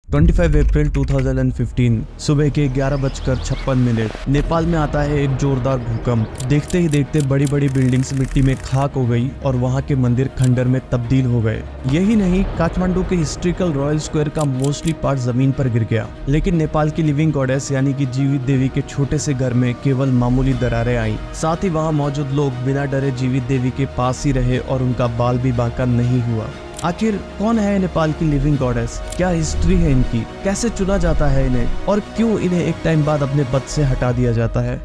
25 अप्रैल 2015 सुबह के 11:56 नेपाल में आता है एक जोरदार भूकंप। देखते ही देखते बड़ी बड़ी बिल्डिंग्स मिट्टी में खाक हो गई और वहां के मंदिर खंडर में तब्दील हो गए। यही नहीं, काठमांडू के हिस्ट्रिकल रॉयल स्क्वायर का मोस्टली पार्ट जमीन पर गिर गया। लेकिन नेपाल की लिविंग गॉडेस यानी कि जीवित देवी के छोटे से घर में केवल मामूली दरारें आई। साथ ही वहाँ मौजूद लोग बिना डरे जीवित देवी के पास ही रहे और उनका बाल भी बांका नहीं हुआ। आखिर कौन है नेपाल की लिविंग गॉडेस? क्या हिस्ट्री है इनकी? कैसे चुना जाता है इन्हें? और क्यों इन्हें एक टाइम बाद अपने पद से हटा दिया जाता है?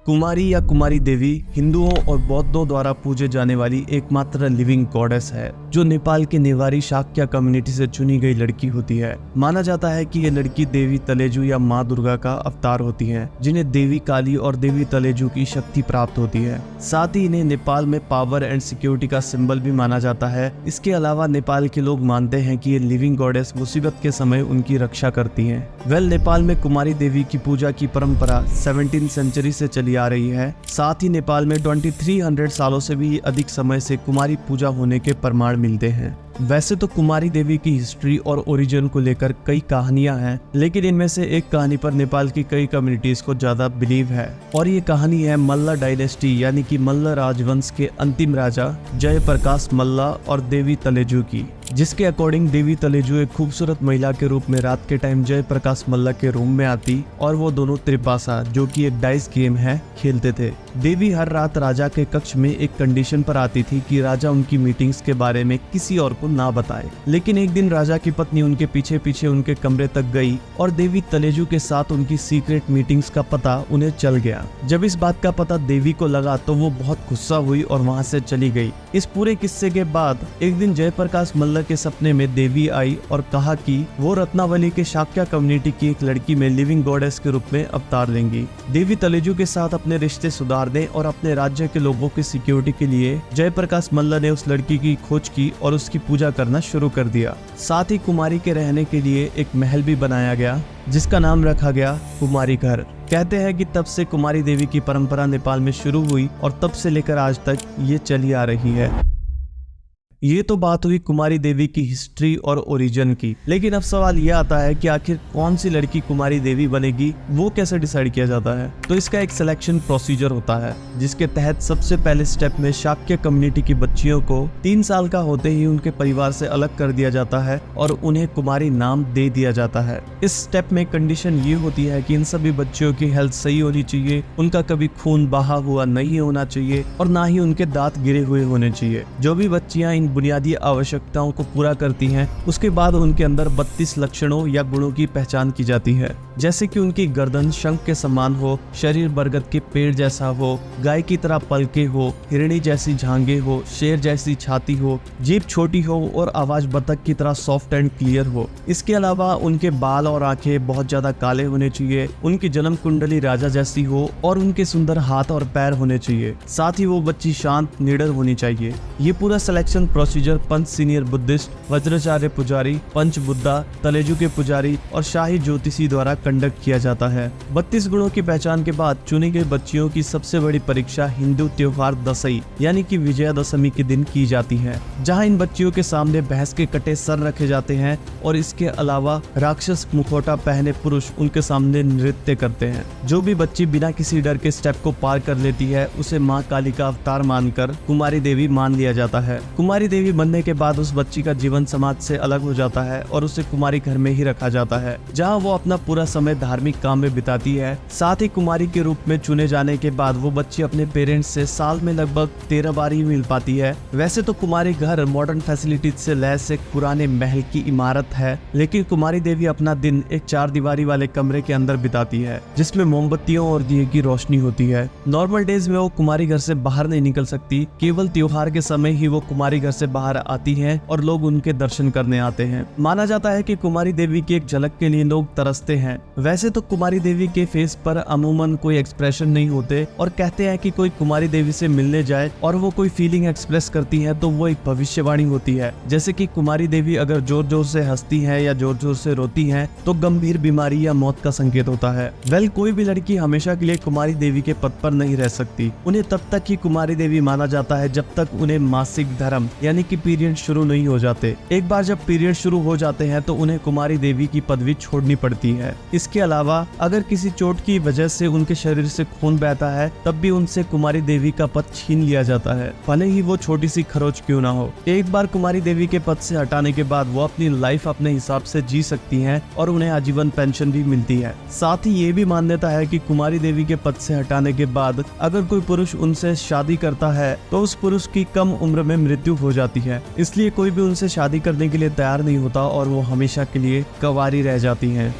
कुमारी या कुमारी देवी हिंदुओं और बौद्धों द्वारा पूजे जाने वाली एकमात्र लिविंग गॉडेस है जो नेपाल के नेवारी शाक्य कम्युनिटी से चुनी गई लड़की होती है। माना जाता है कि ये लड़की देवी तलेजू या माँ दुर्गा का अवतार होती हैं, जिन्हें देवी काली और देवी तलेजू की शक्ति प्राप्त होती है। साथ ही इन्हें नेपाल में पावर एंड सिक्योरिटी का सिंबल भी माना जाता है। इसके अलावा नेपाल के लोग मानते हैं कि ये लिविंग गॉडेस मुसीबत के समय उनकी रक्षा करती हैं। नेपाल में कुमारी देवी की पूजा की परंपरा 17वीं सेंचुरी से चली आ रही है। साथ ही नेपाल में 2300 सालों से भी अधिक समय से कुमारी पूजा होने के प्रमाण मिलते हैं। वैसे तो कुमारी देवी की हिस्ट्री और ओरिजिन को लेकर कई कहानियां हैं, लेकिन इनमें से एक कहानी पर नेपाल की कई कम्युनिटीज को ज्यादा बिलीव है और ये कहानी है मल्ल डायनेस्टी यानी कि मल्ल राजवंश के अंतिम राजा जयप्रकाश मल्ल और देवी तलेजू की, जिसके अकॉर्डिंग देवी तलेजू एक खूबसूरत महिला के रूप में रात के टाइम जयप्रकाश मल्ल के रूम में आती और वो दोनों त्रिपासा, जो कि एक डाइस गेम है, खेलते थे। देवी हर रात राजा के कक्ष में एक कंडीशन पर आती थी कि राजा उनकी मीटिंग्स के बारे में किसी और को ना बताए। लेकिन एक दिन राजा की पत्नी उनके पीछे पीछे उनके कमरे तक गई और देवी तलेजू के साथ उनकी सीक्रेट मीटिंग्स का पता उन्हें चल गया। जब इस बात का पता देवी को लगा तो वो बहुत गुस्सा हुई और वहाँ से चली गई। इस पूरे किस्से के बाद एक दिन जयप्रकाश मल्ल के सपने में देवी आई और कहा कि वो रत्नावली के शाक्य कम्युनिटी की एक लड़की में लिविंग गॉडेस के रूप में अवतार लेंगी। देवी तलेजू के साथ अपने रिश्ते सुधार दें और अपने राज्य के लोगों की सिक्योरिटी के लिए जयप्रकाश मल्ल ने उस लड़की की खोज की और उसकी पूजा करना शुरू कर दिया। साथ ही कुमारी के रहने के लिए एक महल भी बनाया गया जिसका नाम रखा गया कुमारी घर। कहते हैं कि तब से कुमारी देवी की परंपरा नेपाल में शुरू हुई और तब से लेकर आज तक ये चली आ रही है। ये तो बात हुई कुमारी देवी की हिस्ट्री और ओरिजिन की, लेकिन अब सवाल ये आता है कि आखिर कौन सी लड़की कुमारी देवी बनेगी, वो कैसे डिसाइड किया जाता है? तो इसका एक सिलेक्शन प्रोसीजर होता है जिसके तहत सबसे पहले स्टेप में शाक्य कम्युनिटी की बच्चियों को 3 साल का होते ही उनके परिवार से अलग कर दिया जाता है और उन्हें कुमारी नाम दे दिया जाता है। इस स्टेप में कंडीशन ये होती है कि इन सभी बच्चियों की हेल्थ सही होनी चाहिए, उनका कभी खून बहा हुआ नहीं होना चाहिए और ना ही उनके दांत गिरे हुए होने चाहिए। जो भी बच्चियां इन बुनियादी आवश्यकताओं को पूरा करती हैं, उसके बाद उनके अंदर 32 लक्षणों या गुणों की पहचान की जाती है, जैसे कि उनकी गर्दन शंख के समान हो, शरीर बरगद के पेड़ जैसा हो, गाय की तरह पलके हो, हिरणी जैसी झांगे हो, शेर जैसी छाती हो, जीभ छोटी हो और आवाज बतख की तरह सॉफ्ट एंड क्लियर हो। इसके अलावा उनके बाल और आंखें बहुत ज्यादा काले होने चाहिए, उनकी जन्म कुंडली राजा जैसी हो और उनके सुंदर हाथ और पैर होने चाहिए। साथ ही वो बच्ची शांत निडर होनी चाहिए। ये पूरा सिलेक्शन प्रोसीजर पंच सीनियर बुद्धिस्ट, वज्राचार्य पुजारी, पंच बुद्धा, तलेजू के पुजारी और शाही ज्योतिषी द्वारा कंडक्ट किया जाता है। 32 गुणों की पहचान के बाद चुनी गई बच्चियों की सबसे बड़ी परीक्षा हिंदू त्योहार दशई यानी कि विजयादशमी के दिन की जाती है, जहां इन बच्चियों के सामने भैंस के कटे सर रखे जाते हैं और इसके अलावा राक्षस मुखौटा पहने पुरुष उनके सामने नृत्य करते हैं। जो भी बच्ची बिना किसी डर के स्टेप को पार कर लेती है उसे माँ काली का अवतार मानकर कुमारी देवी मान लिया जाता है। कुमारी देवी बनने के बाद उस बच्ची का जीवन समाज से अलग हो जाता है और उसे कुमारी घर में ही रखा जाता है, जहां वो अपना पूरा समय धार्मिक काम में बिताती है। साथ ही कुमारी के रूप में चुने जाने के बाद वो बच्ची अपने पेरेंट्स से साल में लगभग 13 बार ही मिल पाती है। वैसे तो कुमारी घर मॉडर्न फैसिलिटीज से लैस एक पुराने महल की इमारत है, लेकिन कुमारी देवी अपना दिन एक 4 दीवारी वाले कमरे के अंदर बिताती है जिसमें मोमबत्तियों और दिए की रोशनी होती है। नॉर्मल डेज में वो कुमारी घर से बाहर नहीं निकल सकती, केवल त्योहार के समय ही वो कुमारी घर से बाहर आती हैं और लोग उनके दर्शन करने आते हैं। माना जाता है कि कुमारी देवी की एक झलक के लिए लोग तरसते हैं वैसे तो कुमारी देवी के फेस पर अमूमन कोई एक्सप्रेशन नहीं होते और कहते हैं कि कोई कुमारी देवी से मिलने जाए और वो कोई फीलिंग एक्सप्रेस करती है तो वो एक भविष्यवाणी होती है। जैसे कि कुमारी देवी अगर जोर जोर से हंसती है या जोर जोर से रोती है तो गंभीर बीमारी या मौत का संकेत होता है। कोई भी लड़की हमेशा के लिए कुमारी देवी के पद पर नहीं रह सकती। उन्हें तब तक ही कुमारी देवी माना जाता है जब तक उन्हें मासिक धर्म यानी कि पीरियड शुरू नहीं हो जाते। एक बार जब पीरियड शुरू हो जाते हैं तो उन्हें कुमारी देवी की पदवी छोड़नी पड़ती है। इसके अलावा अगर किसी चोट की वजह से उनके शरीर से खून बहता है तब भी उनसे कुमारी देवी का पद छीन लिया जाता है, भले ही वो छोटी सी खरोच क्यों ना हो। एक बार कुमारी देवी के पद से हटाने के बाद वो अपनी लाइफ अपने हिसाब से जी सकती हैं और उन्हें आजीवन पेंशन भी मिलती है। साथ ही ये भी मान्यता है कि कुमारी देवी के पद से हटाने के बाद अगर कोई पुरुष उनसे शादी करता है तो उस पुरुष की कम उम्र में मृत्यु हो जाती है, इसलिए कोई भी उनसे शादी करने के लिए तैयार नहीं होता और वो हमेशा के लिए कंवारी रह जाती हैं।